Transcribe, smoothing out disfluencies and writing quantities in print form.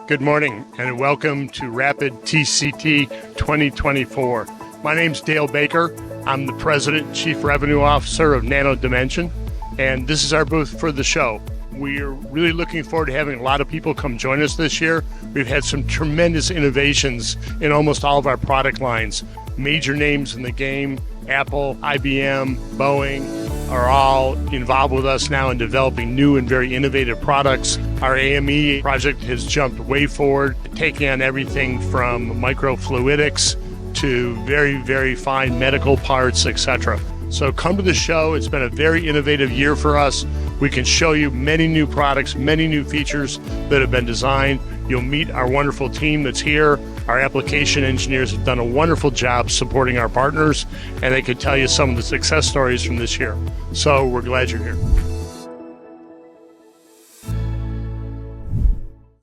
Good morning and welcome to RapidTCT 2024. My name's Dale Baker. I'm the President and Chief Revenue Officer of Nano Dimension, and this is our booth for the show. We're really looking forward to having a lot of people come join us this year. We've had some tremendous innovations in almost all of our product lines. Major names in the game, Apple, IBM, Boeing, are all involved with us now in developing new and very innovative products. Our AME project has jumped way forward, taking on everything from microfluidics to very, very fine medical parts, etc. So come to the show. It's been a very innovative year for us. We can show you many new products, many new features that have been designed. You'll meet our wonderful team that's here. Our application engineers have done a wonderful job supporting our partners, and they could tell you some of the success stories from this year. So we're glad you're here.